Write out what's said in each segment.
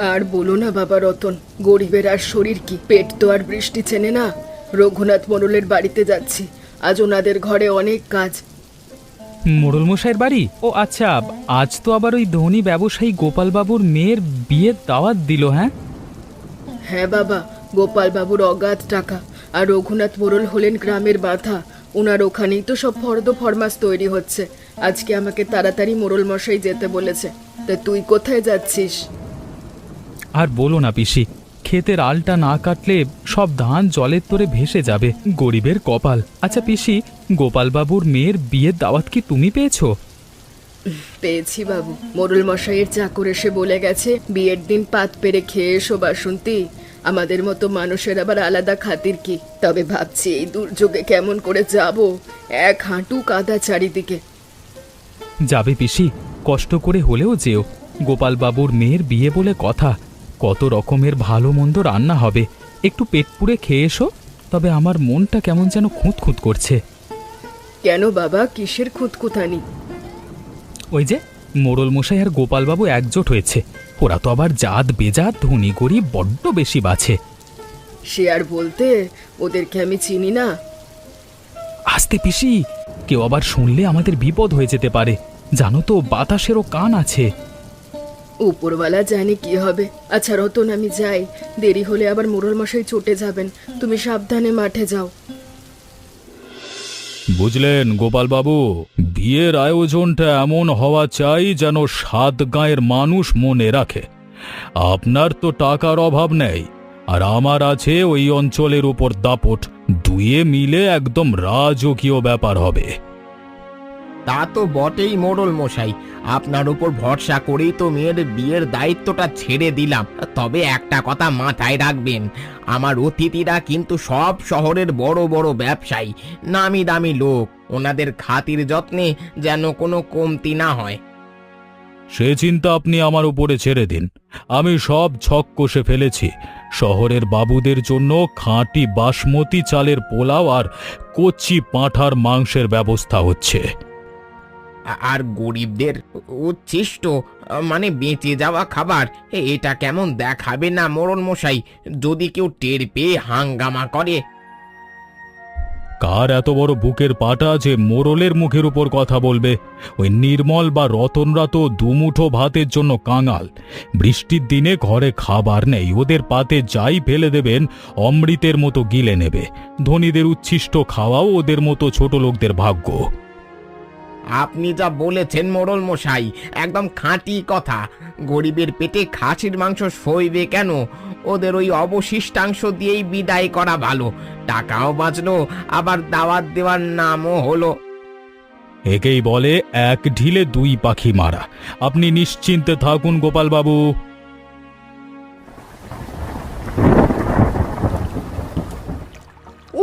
আর বলো না বাবা রতন, গরিবের আর শরীর কি, পেট তো আর বৃষ্টি চেনে না। রঘুনাথ মোড়লের বাড়িতে যাচ্ছি, আজ ওনাদের ঘরে অনেক কাজ। মোড়ল মশাইয়ের বাড়ি? ও আচ্ছা, আজ তো আবার ওই ধনী ব্যবসায়ী গোপালবাবুর মেয়ের বিয়ের দাওয়াত দিল। হ্যাঁ হ্যাঁ বাবা, গোপাল বাবুর অগাধ টাকা, আর রঘুনাথ মোড়ল হলেন গ্রামের বাঁধা। ওনার ওখানেই তো সব ফর্দ ফরমাস তৈরি হচ্ছে। আজকে আমাকে তাড়াতাড়ি মোড়ল মশাই যেতে বলেছে। তা তুই কোথায় যাচ্ছিস? আর বলো না পিসি, ক্ষেতের আলটা না কাটলে সব ধান জলের তোরে ভেসে যাবে, গরিবের কপাল। আচ্ছা পিসি, গোপালবাবুর মেয়ের বিয়ের দাওয়াত কি তুমি পেয়েছো? পেয়েছি বাবু, মোড়ল মশাইয়ের চাকর এসে বলে গেছে বিয়ের দিন পাত পেরে খেয়ে এসো বাসন্তী। আমাদের মতো মানুষের আবার আলাদা খাতির কি। তবে ভাবছি এই দুর্যোগে কেমন করে যাব, এক হাঁটু কাদা চারিদিকে। যাবে পিসি, কষ্ট করে হলেও যেও। গোপালবাবুর মেয়ের বিয়ে বলে কথা, কত রকমের ভালো মন্দ রান্না হবে, একটু পেট পুড়ে খেয়ে এসো। তবে আমার মনটা কেমন যেন খুঁতখুঁত করছে। কেন বাবা, কিসের খুঁতখুঁতানি? ওই যে মোড়ল মশাই আর গোপালবাবু একজোট হয়েছে, ওরা তো আবার জাত বেজাত ধনী গরিব বড্ড বেশি বাছে। সে আর বলতে, ওদেরকে আমি চিনি না। আস্তে পিসি, কেউ আবার শুনলে আমাদের বিপদ হয়ে যেতে পারে। জানো তো, বাতাসেরও কান আছে। উপরওয়ালা জানি কি হবে। আচ্ছা রতন, আমি যাই, দেরি হলে আবার মোড়ল মশাই চটে যাবেন। তুমি সাবধানে মাঠে যাও। বুঝলেন গোপালবাবু, বিয়ের আয়োজনটা এমন হওয়া চাই যেন 7 গাঁয়ের মানুষ মনে রাখে। আপনার তো টাকার অভাব নেই, আর আমার আছে ওই অঞ্চলের উপর দাপট। দুয়ে মিলে একদম রাজকীয় ব্যাপার হবে। তা তো বটেই মোড়ল মশাই, আপনার উপর ভরসা করেই তো মেয়ের বিয়ের দায়িত্বটা ছেড়ে দিলাম। তবে একটা কথা মাথায় রাখবেন, আমার অতিথিরা কিন্তু সব শহরের বড় বড় ব্যবসায়ী, নামি দামি লোক। ওনাদের খাতির যত্নে যেন কোনো কমতি না হয়। সে চিন্তা আপনি আমার উপরে ছেড়ে দিন, আমি সব ছক কষে ফেলেছি। শহরের বাবুদের জন্য খাঁটি বাসমতি চালের পোলাও আর কচি পাঁঠার মাংসের ব্যবস্থা হচ্ছে। আর গরিবদের উচ্ছিষ্ট, মানে বেঁচে যাওয়া খাবার, এটা কেমন দেখাবে না মোড়ল মশাই? যদি কেউ টের পেয়ে হাঙ্গামা করে। কার এত বড় বুকের পাটা যে মোড়লের মুখের উপর কথা বলবে? ওই নির্মল বা রতনরা তো দুমুঠো ভাতের জন্য কাঙাল। বৃষ্টির দিনে ঘরে খাবার নেই, ওদের পাতে যাই ফেলে দেবেন অমৃতের মতো গিলে নেবে। ধনীদের উচ্ছিষ্ট খাওয়াও ওদের মতো ছোট লোকদের ভাগ্য। আপনি যা বলেছেন মোড়ল মশাই, একদম খাঁটি কথা। গরিবের পেটে খাসির মাংস সইবে কেন? ওদের ওই অবশিষ্টাংশ দিয়েই বিদায় করা ভালো। টাকাও বাঁচলো, আবার দাওয়াত দেওয়ার নামও হলো। একেই বলে এক ঢিলে 2 পাখি মারা। আপনি নিশ্চিন্তে থাকুন গোপালবাবু।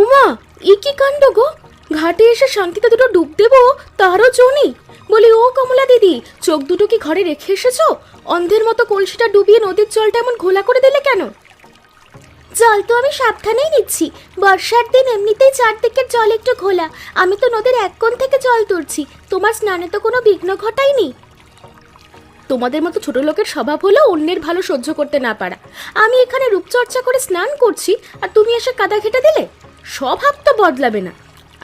উমা, এ কি কাণ্ড গো! ঘাটে এসে শান্তিতে দুটো ডুব দেবো, তারও জো নেই। বলি ও কমলা দিদি, চোখ দুটো কি ঘরে রেখে এসেছো? অন্ধের মতো কলসিটা ডুবিয়ে নদীর জলটা এমন ঘোলা করে দিলে কেন? জল তো আমি সাবধানেই নিচ্ছি। বর্ষার দিন এমনিতেই চারদিকের জল একটু ঘোলা। আমি তো নদীর এক কোণ থেকে জল তুলছি, তোমার স্নানে তো কোনো বিঘ্ন ঘটায়নি। তোমাদের মতো ছোট লোকের স্বভাব হলো অন্যের ভালো সহ্য করতে না পারা। আমি এখানে রূপচর্চা করে স্নান করছি, আর তুমি এসে কাদা ঘেটে দিলে। স্বভাব তো বদলাবে না।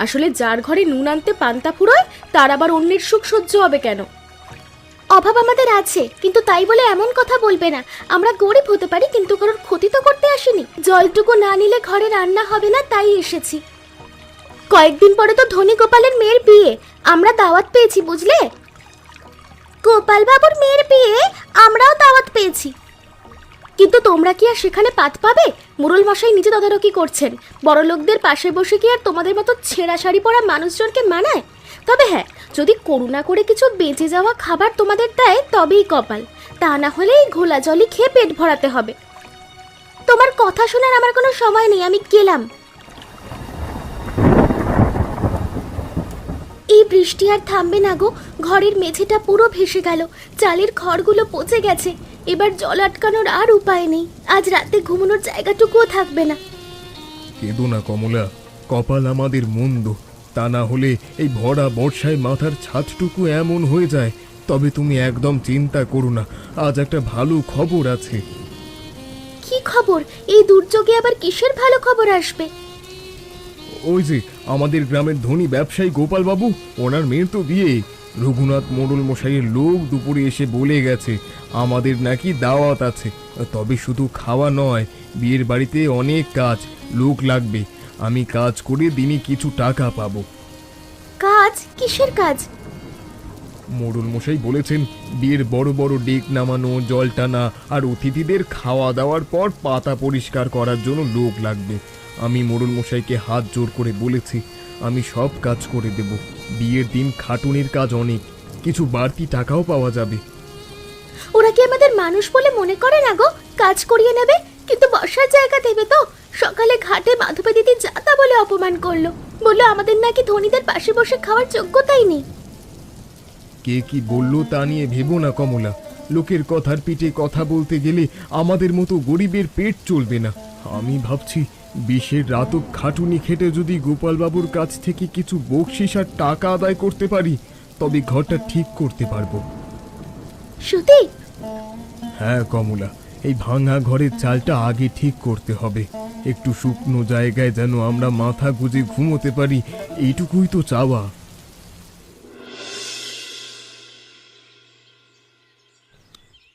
আসলে যার ঘরে নুন আনতে পান্তা ফুরোয়, তার আবার অন্যের সুখ সহ্য হবে কেন? অভাব আমাদের আছে, কিন্তু তাই বলে এমন কথা বলবে না। আমরা গরিব হতে পারি, কিন্তু কারোর ক্ষতি তো করতে আসিনি। জলটুকু না নিলে ঘরে রান্না হবে না, তাই এসেছি। কয়েকদিন পরে তো ধনী গোপালের মেয়ের বিয়ে, আমরা দাওয়াত পেয়েছি, বুঝলে? গোপাল বাবুর মেয়ের বিয়ে আমরাও দাওয়াত পেয়েছি, কিন্তু তোমরা কি আর সেখানে পাত পাবে? মোড়ল মশাই নিজে তদারকি করছেন। বড় লোকদের পাশে বসে কি আর তোমাদের মতো ছেঁড়া শাড়ি পরা মানুষজনকে মানায়? তবে হ্যাঁ, যদি করুণা করে কিছু বেঁচে যাওয়া খাবার তোমাদের দেয় তবেই কপাল, তা না হলে এই ঘোলা জলই খেয়ে পেট ভরাতে হবে। তোমার কথা শোনার আমার কোনো সময় নেই, আমি গেলাম। এই বৃষ্টি আর থামবে না গো। ঘরের মেঝেটা পুরো ভেসে গেল, চালের খড়গুলো পচে গেছে। এবার জল আটকানোর আর উপায় নেই। আজ রাতে ঘুমানোর জায়গাটুকুও থাকবে না। কেঁদো না কমলা, কপাল আমাদের মন্দ। তা না হলে এই ভরা বর্ষায় মাথার ছাদটুকু এমন হয়ে যায়। তবে তুমি একদম চিন্তা করো না, আজ একটা ভালো খবর আছে। কি খবর? এই দুর্যোগে আবার কিসের ভালো খবর আসবে? ওই যে আমাদের গ্রামের ধনী ব্যবসায়ী গোপাল বাবু, ওনার মেয়ের তো বিয়ে। রঘুনাথ মোড়ল মশাইয়ের লোক দুপুরে এসে বলে গেছে আমাদের নাকি দাওয়াত আছে। তবে শুধু খাওয়া নয়, বিয়ের বাড়িতে অনেক কাজ, লোক লাগবে। আমি কাজ করে দিনে কিছু টাকা পাবো। কাজ? কিসের কাজ? মোড়ল মশাই বলেছেন বিয়ের বড় বড় ডেক নামানো, জল টানা আর অতিথিদের খাওয়া দাওয়ার পর পাতা পরিষ্কার করার জন্য লোক লাগবে। আমি মোড়ল মশাইকে হাত জোর করে বলেছি আমি সব কাজ করে দেব। বিয়ের দিন খাটুনির কাজ অনেক, কিছু বাড়তি টাকাও পাওয়া যাবে। ওরা কি আমাদের মানুষ বলে মনে করে না গো? কাজ করিয়ে নেবে, কিন্তু বসার জায়গা দেবে তো? সকালে ঘাটে মাধবী দিদি যা তা বলে অপমান করলো, বললো আমাদের নাকি ধনীদের পাশে বসে খাওয়ার যোগ্যতাই নেই। কে কি বললো তা নিয়ে ভেবো না কমলা। লোকের কথার পিঠে কথা বলতে গেলে আমাদের মতো গরিবের পেট চলবে না। আমি ভাবছি বিশের রাতও খাটুনি খেটে যদি গোপালবাবুর কাছ থেকে কিছু বকশিস আর টাকা আদায় করতে পারি, তবে ঘরটা ঠিক করতে পারবো। সত্যি? হ্যাঁ কমলা, এই ভাঙা ঘরের চালটা আগে ঠিক করতে হবে। একটু শুকনো জায়গায় যেন আমরা মাথা গুজে ঘুমোতে পারি, এইটুকুই তো চাওয়া।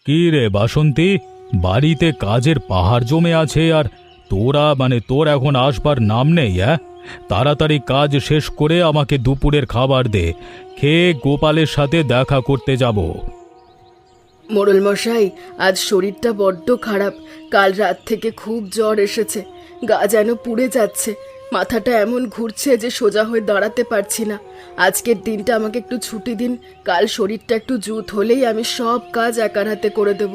কি রে বাসন্তী, বাড়িতে কাজের পাহাড় জমে আছে আর তোর এখন আসবার নাম নেই? তাড়াতাড়ি কাজ শেষ করে আমাকে দুপুরের খাবার দে, খেয়ে গোপালের সাথে দেখা করতে যাব। মোড়ল মশাই, আজ শরীরটা বড্ড খারাপ। কাল রাত থেকে খুব জ্বর এসেছে, গা যেন পুড়ে যাচ্ছে, মাথাটা এমন ঘুরছে যে সোজা হয়ে দাঁড়াতে পারছি না। আজকের দিনটা আমাকে একটু ছুটি দিন। কাল শরীরটা একটু জুত হলেই আমি সব কাজ একার হাতে করে দেব।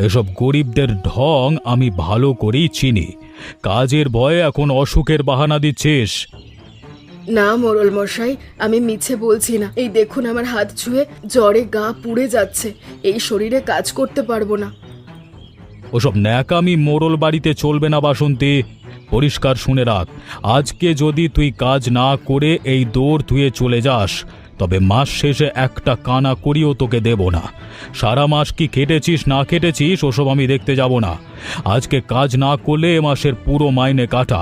এসব গরিবদের ঢং আমি ভালো করেই চিনি। কাজের ভয়ে এখন অসুখের বাহানা দিচ্ছিস। না মোড়ল মশাই, আমি মিছে বলছি না। এই দেখুন আমার হাত ছুঁয়ে, জ্বরে গা পুড়ে যাচ্ছে, এই শরীরে কাজ করতে পারবো না। ওসব ন্যাকামি মোড়ল বাড়িতে চলবে না বাসন্তী। পরিষ্কার শুনে রাখ, আজকে যদি তুই কাজ না করে এই দৌড় ধুয়ে চলে যাস, তবে মাস শেষে একটা কানা করিও তোকে দেব না। সারা মাস কি খেটেছিস না খেটেছিস ওসব আমি দেখতে যাব না। আজকে কাজ না করলে এ মাসের পুরো মাইনে কাটা।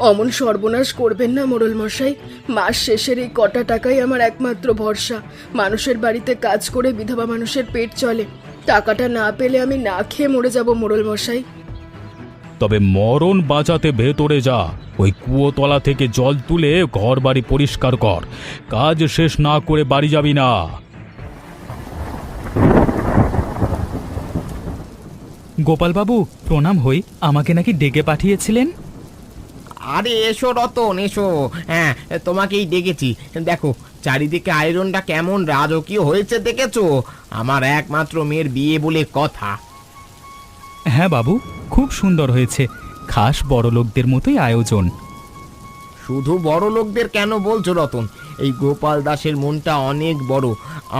অমন সর্বনাশ করবেন না মোড়ল মশাই। মাস শেষের এই কটা টাকাই আমার একমাত্র ভরসা। মানুষের বাড়িতে কাজ করে বিধবা মানুষের পেট চলে, টাকাটা না পেলে আমি না খেয়ে মরে যাব মোড়ল মশাই। তবে মরণ বাঁচাতে ভেতরে যা, ওই কুয়োতলা থেকে জল তুলে ঘর বাড়ি পরিষ্কার কর। কাজ শেষ না করে বাড়ি যাবি না। গোপালবাবু প্রণাম হই, আমাকে নাকি ডেকে পাঠিয়েছিলেন? আরে এসো রতন, এসো। হ্যাঁ, তোমাকেই ডেকেছি। দেখো চারিদিকে আয়রনটা কেমন রাজকীয় হয়েছে, দেখেছো? আমার একমাত্র মেয়ের বিয়ে বলে কথা। হ্যাঁ বাবু, খুব সুন্দর হয়েছে। খাস বড়লোকদের মতোই আয়োজন। শুধু বড় লোকদের কেন বলছো রতন? এই গোপাল দাসের মনটা অনেক বড়।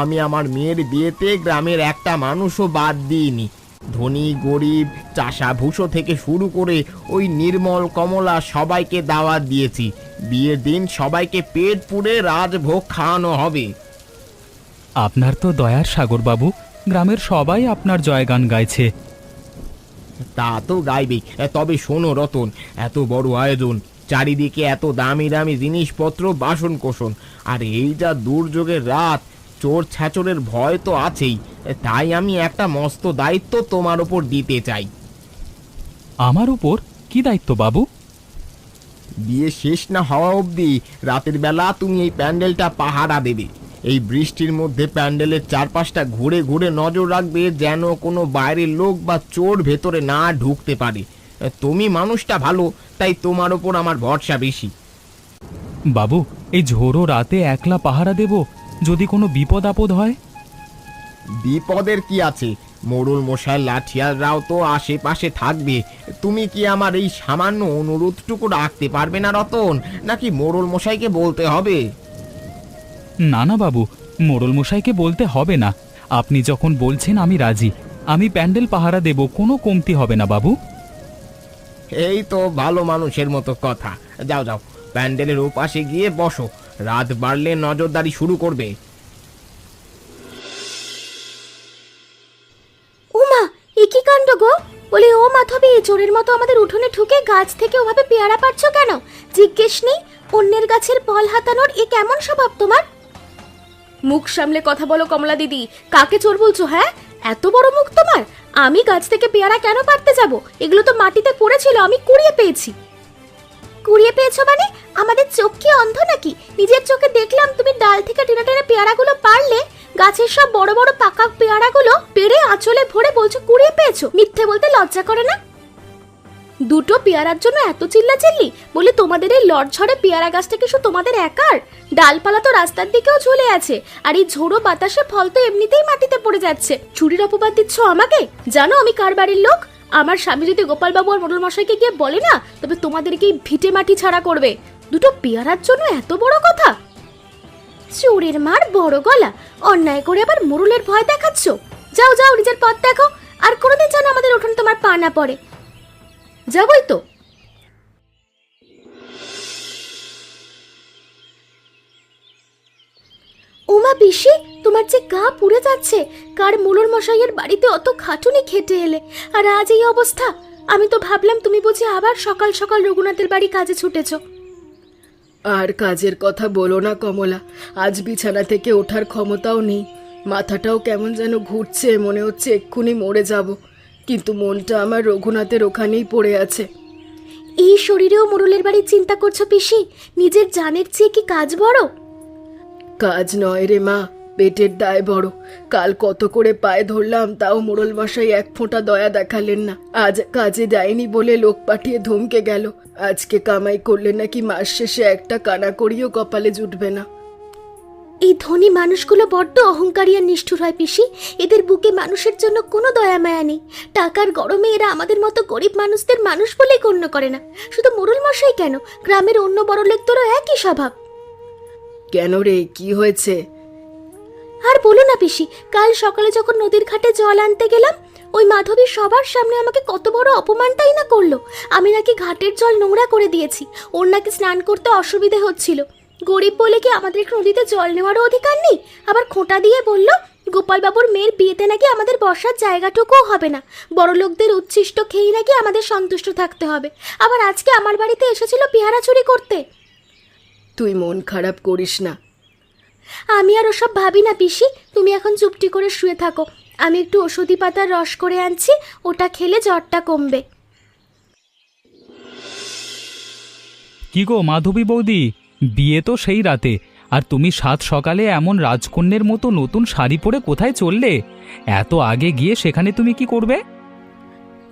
আমি আমার মেয়ের বিয়েতে গ্রামের একটা মানুষও বাদ দিইনি। ধনী গরিব, চাষা ভুষো থেকে শুরু করে ওই নির্মল কমলা সবাইকে দাওয়াত দিয়েছি। বিয়ের দিন সবাইকে পেট পুড়ে রাজভোগ খাওয়ানো হবে। আপনার তো দয়ার সাগর বাবু, গ্রামের সবাই আপনার জয়গান গাইছে। তা তো গাইবেই। তবে শোনো রতন, এত বড় আয়োজন, চারিদিকে এত দামি দামি জিনিসপত্র, বাসন কোসন, আর এই যা দুর্যোগের রাত, চোর ছ্যাচরের ভয় তো আছেই। তাই আমি একটা মস্ত দায়িত্ব তোমার ওপর দিতে চাই। আমার উপর কি দায়িত্ব বাবু? বিয়ে শেষ না হওয়া অবধি রাতের বেলা তুমি এই প্যান্ডেলটা পাহারা দেবে। এই বৃষ্টির মধ্যে প্যান্ডেলের চারপাশটা ঘুরে ঘুরে নজর রাখবে, যেন কোনো বাইরের লোক বা চোর ভেতরে না ঢুকতে পারে। তুমি মানুষটা ভালো, তাই তোমার ওপর আমার ভরসা বেশি। বাবু, এই ঝোড়ো রাতে একলা পাহারা দেব? যদি কোনো বিপদ আপদ হয়? বিপদের কি আছে? মোড়ল মশাই লাঠিয়ালরাও তো আশেপাশে থাকবে। তুমি কি আমার এই সামান্য অনুরোধটুকু রাখতে পারবে না রতন? নাকি মোড়ল মশাইকে বলতে হবে? না না বাবু, মোড়ল মশাইকে বলতে হবে না। আপনি যখন বলছেন আমি রাজি। আমি প্যান্ডেল পাহারা দেব, কোনো কমতি হবে না বাবু। এই তো ভালো মানুষের মতো কথা। যাও যাও, প্যান্ডেলের ওপাশে গিয়ে বসো। রাত বাড়লে নজরদারি শুরু করবে। উমা, এ কি কাণ্ড গো! মাধবী, চোরের মতো আমাদের উঠোনে ঢুকে গাছ থেকে ওভাবে পেয়ারা পাড়ছো কেন? জিজ্ঞেস নেই? অন্যের গাছের ফল হাতানোর এ কেমন স্বভাব তোমার? মুখ সামলে কথা বলো কমলা দিদি, কাকে চোর বলছো? হ্যাঁ, এত বড় মুখ তোমার? আমি গাছ থেকে পেয়ারা কেন পাড়তে যাব? এগুলো তো মাটিতে পড়েছিল, আমি কুড়িয়ে পেয়েছি। কুড়িয়ে পেয়েছো মানে? আমাদের চোখ কি অন্ধ নাকি? নিজের চোখে দেখলাম তুমি ডাল থেকে টেনে টেনে পেয়ারাগুলো পারলে। গাছের সব বড় বড় পাকা পেয়ারাগুলো পেড়ে আঁচলে ভরে বলছো কুড়িয়ে পেয়েছো। মিথ্যে বলতে লজ্জা করে না? দুটো পেয়ারার জন্য এত চিল্লাচিল্লি? বলি তোমাদের এই লড়ঝড়ে পেয়ারা গাছটা কি শুধু তোমাদের একার? ডালপালা তো রাস্তার দিকেও ঝুলে আছে, আর এই ঝোড়ো বাতাসে ফল তো এমনিতেই মাটিতে পড়ে যাচ্ছে। চুরির অপবাদ দিচ্ছ আমাকে? জানো আমি কার বাড়ির লোক? আমার স্বামী যদি গোপালবাবু আর মোড়ল মশাইকে গিয়ে বলে না, তবে তোমাদেরকে ভিটে মাটি ছাড়া করবে। দুটো পেয়ারার জন্য এত বড় কথা? চোরের মার বড় গলা, অন্যায় করে আবার মোড়লের ভয় দেখাচ্ছ। যাও যাও, নিজের পথ দেখো, আর কোনোদিন যেন আমাদের উঠোনে তোমার পা না পড়ে। যাবই তো। ওমা পিসি, তোমার যে গা পুড়ে যাচ্ছে। কার মোড়ল মশাইয়ের বাড়িতে অত খাটুনি খেটে এলে, আর আজ এই অবস্থা। আমি তো ভাবলাম তুমি বুঝি আবার সকাল সকাল রঘুনাথের বাড়ি কাজে ছুটেছ। আর কাজের কথা বলো না কমলা, আজ বিছানা থেকে ওঠার ক্ষমতাও নেই। মাথাটাও কেমন যেন ঘুরছে, মনে হচ্ছে এক্ষুনি মরে যাব। কিন্তু মনটা আমার রঘুনাথের ওখানেই পড়ে আছে। এই শরীরেও মোড়লের বাড়ির চিন্তা করছো পিসি? নিজের জানের চেয়ে কি কাজ বড়? কাজ নয় রে মা, পেটের দায় বড়। কাল কত করে পায়ে ধরলাম, তাও মোড়ল মশাই এক ফোঁটা দয়া দেখালেন না। আজ কাজে যায়নি বলে লোক পাঠিয়ে ধমকে গেল। আজকে কামাই করলে নাকি মাস শেষে একটা কানা করিও কপালে জুটবে না। এই ধনী মানুষগুলো বড্ড অহংকারী আর নিষ্ঠুর হয় পিসি। এদের বুকে মানুষের জন্য কোনো দয়া মায়া নেই। টাকার গরমে এরা আমাদের মতো গরিব মানুষদের মানুষ বলেই গণ্য করে না। শুধু মোড়ল মশাই কেন, গ্রামের অন্য বড় লোকদেরও একই স্বভাব। কেন রে, কি হয়েছে? আর বলো না পিসি, কাল সকালে যখন নদীর ঘাটে জল আনতে গেলাম, ওই মাধবী সবার সামনে আমাকে কত বড় অপমানটাই না করলো। আমি নাকি ঘাটের জল নোংরা করে দিয়েছি, ওর নাকি স্নান করতে অসুবিধে হচ্ছিল। গরিব বলে কি আমাদের নদীতে জল নেওয়ারও অধিকার নেই? আবার খোঁটা দিয়ে বলল গোপালবাবুর মেয়ের বিয়েতে নাকি আমাদের বসার জায়গাটুকুও হবে না। বড় লোকদের উচ্ছিষ্ট খেয়েই নাকি আমাদের সন্তুষ্ট থাকতে হবে। আবার আজকে আমার বাড়িতে এসেছিল পেয়ারা চুরি করতে। তুই মন খারাপ করিস না। আমি আর ওসব ভাবি না পিসি, তুমি এখন চুপটি করে শুয়ে থাকো। আমি একটু ওষুধি পাতার রস করে আনছি, ওটা খেলে জ্বরটা কমবে। কি গো মাধবী বৌদি, বিয়ে তো সেই রাতে, আর তুমি সাত সকালে এমন রাজকন্যের মতো নতুন শাড়ি পরে কোথায় চললে? এত আগে গিয়ে সেখানে তুমি কি করবে?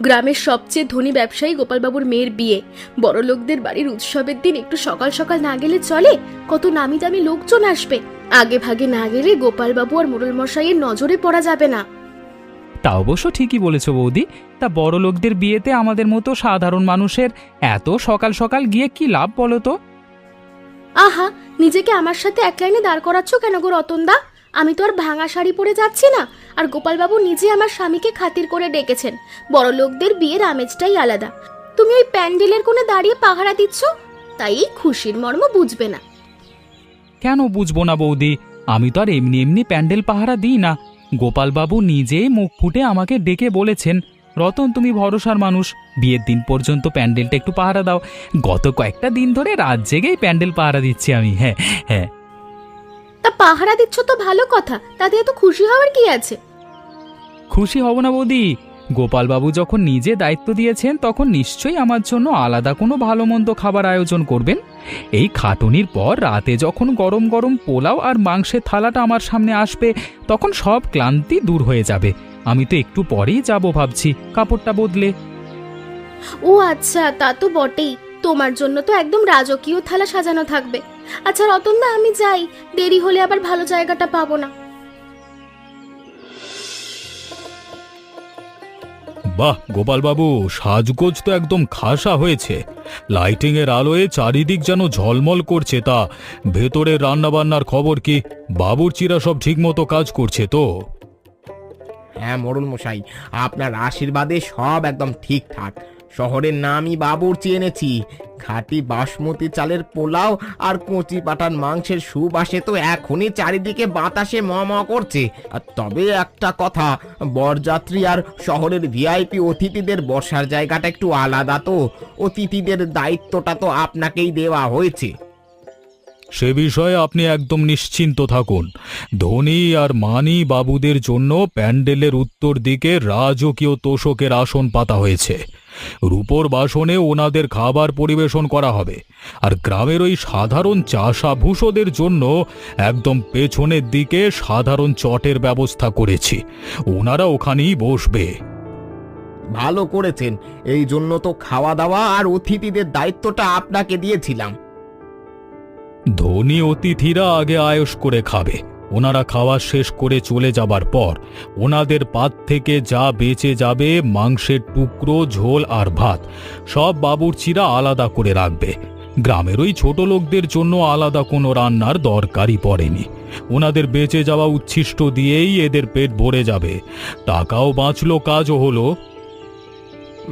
গ্রামের সবচেয়ে ধনী ব্যবসায়ী গোপালবাবুর মেয়ের বিয়ে। বড় লোকদের বাড়ির উৎসবের দিন একটু সকাল সকাল না গেলে চলে? কত নামি দামি লোকজন আসবে। আগে ভাগে না গেলে গোপালবাবু আর মোড়ল মশাইয়ের নজরে পড়া যাবে না। তা অবশ্য ঠিকই বলেছ বৌদি। তা বড় লোকদের বিয়েতে আমাদের মতো সাধারণ মানুষের এত সকাল সকাল গিয়ে কি লাভ বলো তো? আহা, নিজেকে আমার সাথে এক লাইনে দাঁড় করাচ্ছ কেন গো রতনদা? আমি তো আর ভাঙা শাড়ি পরে যাচ্ছি না। আর গোপালবাবু নিজে আমার স্বামীকে খাতির করে ডেকেছেন। বড় লোকদের বিয়ের আমেজটাই আলাদা। তুমি ওই প্যান্ডেলের কোণে দাঁড়িয়ে পাহারা দিচ্ছ, তাই খুশির মর্ম বুঝবে না। কেন বুঝবো না বৌদি? আমি তো আর এমনি এমনি প্যান্ডেল পাহারা দিই না। গোপালবাবু নিজেই মুখ ফুটে আমাকে ডেকে বলেছেন, রতন তুমি ভরসার মানুষ, বিয়ের দিন পর্যন্ত প্যান্ডেলটা একটু পাহারা দাও। গত কয়েকটা দিন ধরে রাত জেগেই প্যান্ডেল পাহারা দিচ্ছি আমি। হ্যাঁ হ্যাঁ। তা পাহারা দিচ্ছ তো ভালো কথা, তাতে এত খুশি হওয়ার কি আছে? খুশি হব না বৌদি? গোপালবাবু যখন নিজে দায়িত্ব দিয়েছেন, তখন নিশ্চয়ই আমার জন্য আলাদা কোনো ভালো মন্দ খাবার আয়োজন করবেন। এই খাটুনির পর রাতে যখন গরম গরম পোলাও আর মাংসের থালাটা আমার সামনে আসবে, তখন সব ক্লান্তি দূর হয়ে যাবে। আমি তো একটু পরেই যাব ভাবছি, কাপড়টা বদলে। ও আচ্ছা, তা তো বটেই। তোমার জন্য তো একদম রাজকীয় থালা সাজানো থাকবে। আচ্ছা রতনদা, আমি যাই, দেরি হলে আবার ভালো জায়গাটা পাবো না। বাহ গোপালবাবু, সাজগোজ তো একদম খাসা হয়েছে। লাইটিং এর আলোয় চারিদিক যেন ঝলমল করছে। তা ভেতরের রান্নাবান্নার খবর কি? বাবুর্চিরা সব ঠিকমতো কাজ করছে তো? হ্যাঁ মোড়ল মশাই, আপনার আশীর্বাদে সব একদম ঠিকঠাক। শহরের নামই বাবুর্চি এনেছি। খাঁটি বাসমতি চালের পোলাও আর কচি পাটার মাংসের সুবাসে তো এখনই চারিদিকে বাতাসে ম ম করছে। আর তবে একটা কথা, বরযাত্রী আর শহরের ভিআইপি অতিথিদের বসার জায়গাটা একটু আলাদা, তো অতিথিদের দায়িত্বটা তো আপনাকেই দেওয়া হয়েছে। সে বিষয়ে আপনি একদম নিশ্চিন্ত থাকুন। ধনী আর মানি বাবুদের জন্য প্যান্ডেলের উত্তর দিকে রাজকীয় তোষকের আসন পাতা হয়েছে। রূপোর বাসনে ওনাদের খাবার পরিবেশন করা হবে। আর গ্রামের ওই সাধারণ চাষাভূষদের জন্য একদম পেছনের দিকে সাধারণ চটের ব্যবস্থা করেছি, ওনারা ওখানেই বসবে। ভালো করেছেন, এই জন্য তো খাওয়া দাওয়া আর অতিথিদের দায়িত্বটা আপনাকে দিয়েছিলাম। ধনী অতিথিরা আগে আয়েশ করে খাবে। ওনারা খাওয়া শেষ করে চলে যাবার পর ওনাদের পাত থেকে যা বেঁচে যাবে, মাংসের টুকরো, ঝোল আর ভাত, সব বাবুর্চিরা আলাদা করে রাখবে। গ্রামের ওই ছোট লোকদের জন্য আলাদা কোনো রান্নার দরকারই পড়েনি। ওনাদের বেঁচে যাওয়া উচ্ছিষ্ট দিয়েই এদের পেট ভরে যাবে। টাকাও বাঁচলো, কাজও হলো।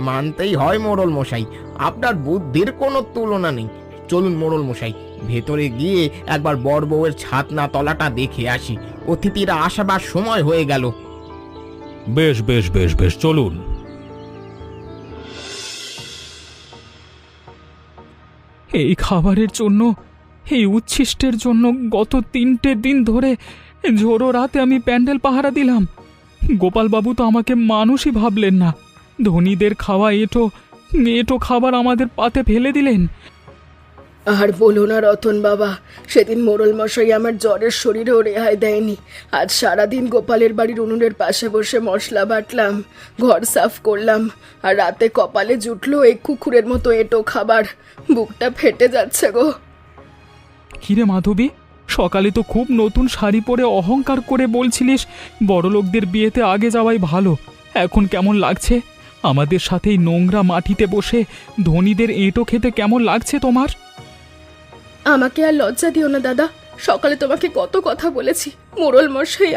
মানতেই হয় মোড়ল মশাই, আপনার বুদ্ধির কোনো তুলনা নেই। চলুন মোড়ল মশাই, ভেতরে গিয়ে একবার বড় বউয়ের ছাতনা তলাটা দেখে আসি। অতিথিরা আসাবার সময় হয়ে গেল। বেশ বেশ বেশ বেশ, চলুন। এই খাবারের জন্য, এই উচ্ছিষ্টের জন্য গত 3টে দিন ধরে ঝোড়ো রাতে আমি প্যান্ডেল পাহারা দিলাম। গোপালবাবু তো আমাকে মানুষই ভাবলেন না। ধনীদের খাওয়া এঁটো এঁটো খাবার আমাদের পাতে ফেলে দিলেন। আর বলো না রতন বাবা, সেদিন মোড়ল মশাই আমার জ্বরের শরীরেও রেহাই দেয়নি। আজ সারাদিন গোপালের বাড়ির উনুনের পাশে বসে মশলা বাটলাম, ঘর সাফ করলাম, আর রাতে কপালে জুটলো এই কুকুরের মতো এঁটো খাবার। বুকটা ফেটে যাচ্ছে গো। কিরে মাধবী, সকালে তো খুব নতুন শাড়ি পরে অহংকার করে বলছিলিস বড়লোকদের বিয়েতে আগে যাওয়াই ভালো। এখন কেমন লাগছে? আমাদের সাথেই নোংরা মাটিতে বসে ধনীদের এঁটো খেতে কেমন লাগছে তোমার? আমাকে আর লজ্জা দিও না দাদা। সকালে তোমাকে কত কথা বলেছি। মোড়ল মশাই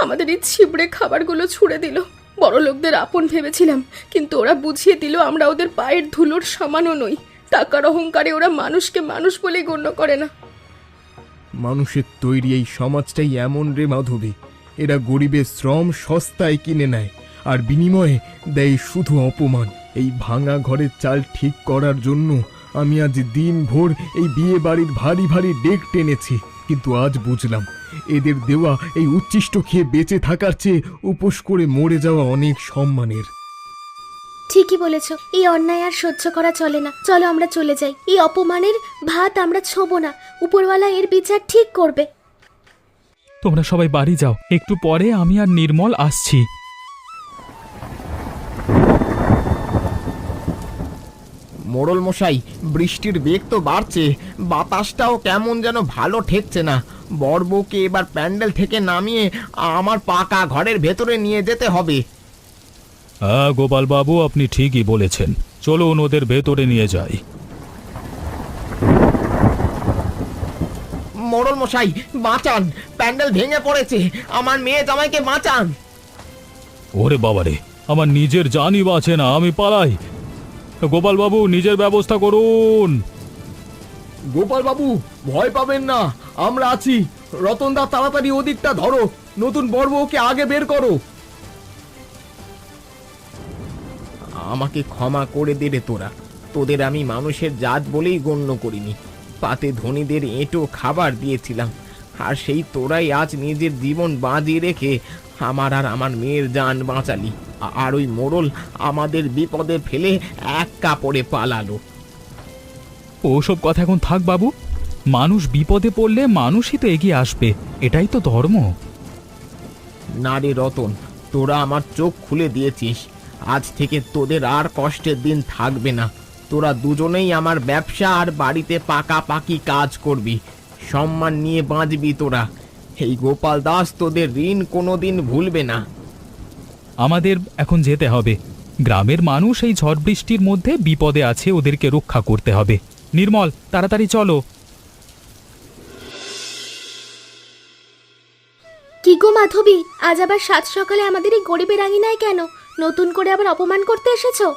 আমাদের এই ছিবড়ে খাবারগুলো ছুঁড়ে দিল। বড় লোকদের আপন ভেবেছিলাম, কিন্তু ওরা বুঝিয়ে দিল আমরা ওদের পায়ের ধুলোর সমানও নই। টাকার অহংকারে ওরা মানুষকে মানুষ বলেই গণ্য করে না। মানুষের তৈরি এই সমাজটাই এমন রে মাধবী, এরা গরিবের শ্রম সস্তায় কিনে নেয় আর বিনিময়ে দেয় শুধু অপমান। এই ভাঙা ঘরের চাল ঠিক করার জন্য আমি আজ দিনভর এই বিয়ে বাড়ির ভারী ভারী ডেক টেনেছি, কিন্তু আজ বুঝলাম এদের দেওয়া এই উচ্ছিষ্ট খেয়ে বেঁচে থাকার চেয়ে উপোস করে মরে যাওয়া অনেক সম্মানের। ঠিকই বলেছ, এই অন্যায় আর সহ্য করা চলে না। চলো আমরা চলে যাই। এই অপমানের ভাত আমরা ছোবো না। উপরওয়ালা এর বিচার ঠিক করবে। তোমরা সবাই বাড়ি যাও, একটু পরে আমি আর নির্মল আসছি। মোড়ল মশাই, বৃষ্টির বেগ তো বাড়ছে, বাতাসটাও কেমন যেন ভালো ঠেকছে না। বড় বউকে এবার প্যান্ডেল থেকে নামিয়ে আমার পাকা ঘরের ভেতরে নিয়ে যেতে হবে। হ্যাঁ গোপালবাবু, আপনি ঠিকই বলেছেন। চলুন ওদের ভেতরে নিয়ে যাই। মোড়ল মশাই বাঁচান, প্যান্ডেল ভেঙে পড়েছে। আমার মেয়ে জামাইকে বাঁচান। ওরে বাবারে, আমার নিজের জানই বাঁচে না, আমি পালাই। গোপালবাবু, নিজের ব্যবস্থা করুন। গোপাল বাবু, ভয় পাবেন না, আমরা আছি। রতনদা, তাড়াতাড়ি ওদিকটা ধরো, নতুন বড় বউকে আগে বের করো। আমাকে ক্ষমা করে দে রে তোরা। তোদের আমি মানুষের জাত বলেই গণ্য করিনি। পাতে ধনীদের এঁটো খাবার দিয়েছিলাম, আর সেই তোরাই আজ নিজের জীবন বাজিয়ে রেখে আমার আর আমার মেয়ের জান বাঁচালি। আর ওই মোড়ল আমাদের বিপদে ফেলে এক কাপড়ে পালালো। ওসব কথা এখন থাক বাবু। মানুষ বিপদে পড়লে মানুষই তো এগিয়ে আসবে, এটাই তো ধর্ম। না রে রতন, তোরা আমার চোখ খুলে দিয়েছিস। আজ থেকে তোদের আর কষ্টের দিন থাকবে না। তোরা দুজনেই আমার ব্যবসা আর বাড়িতে পাকাপাকি কাজ করবি, সম্মান নিয়ে বাঁচবি তোরা। এই গোপাল দাস তোদের ঋণ কোনোদিন ভুলবে না। আমাদের এখন যেতে হবে। গ্রামের মানুষ এই ঝড় বৃষ্টির মধ্যে বিপদে আছে, ওদেরকে রক্ষা করতে হবে। নির্মল, তাড়াতাড়ি চলো। কি গো মাধবী, আজ আবার সাত সকালে আমাদের এই গরিবের আঙিনায় কেন? নতুন করে আবার অপমান করতে এসেছো?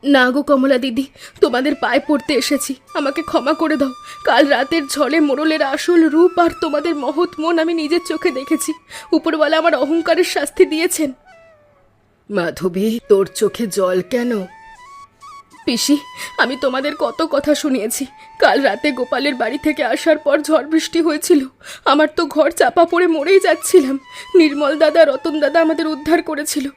না গো কমলা দিদি, তোমাদের পায়ে পড়তে এসেছি, আমাকে ক্ষমা করে দাও। কাল রাতের ঝড়ে মোড়লের আসল রূপ আর তোমাদের মহৎ মন আমি নিজের চোখে দেখেছি। উপরওয়ালা আমার অহংকারের শাস্তি দিয়েছেন। মাধবী, তোর চোখে জল কেন? পিসি, আমি তোমাদের কত কথা শুনিয়েছি। কাল রাতে গোপালের বাড়ি থেকে আসার পর ঝড় বৃষ্টি হয়েছিল, আমার তো ঘর চাপা পড়ে মরেই যাচ্ছিলাম। নির্মল দাদা, রতন দাদা আমাদের উদ্ধার করেছিল।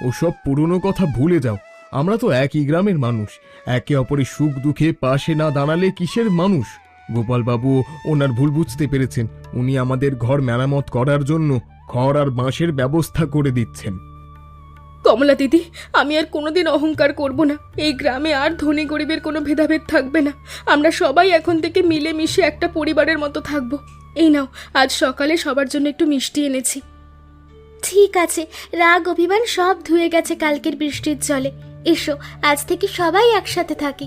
ওসব পুরনো কথা ভুলে যাও। আমরা তো একই গ্রামের মানুষ, একে অপরের সুখ দুঃখে পাশে না দাঁড়ালে কিসের মানুষ? গোপালবাবু ওনার ভুল বুঝতে পেরেছেন, উনি আমাদের ঘর মেরামত করার জন্য খড় আর বাঁশের ব্যবস্থা করে দিচ্ছেন। কমলা দিদি, আমি আর কোনোদিন অহংকার করব না। এই গ্রামে আর ধনী গরিবের কোনো ভেদাভেদ থাকবে না। আমরা সবাই এখন থেকে মিলেমিশে একটা পরিবারের মতো থাকব। এই নাও, আজ সকালে সবার জন্য একটু মিষ্টি এনেছি। ঠিক আছে, রাগ অভিমান সব ধুয়ে গেছে কালকের বৃষ্টির জলে। এসো, আজ থেকে সবাই একসাথে থাকি।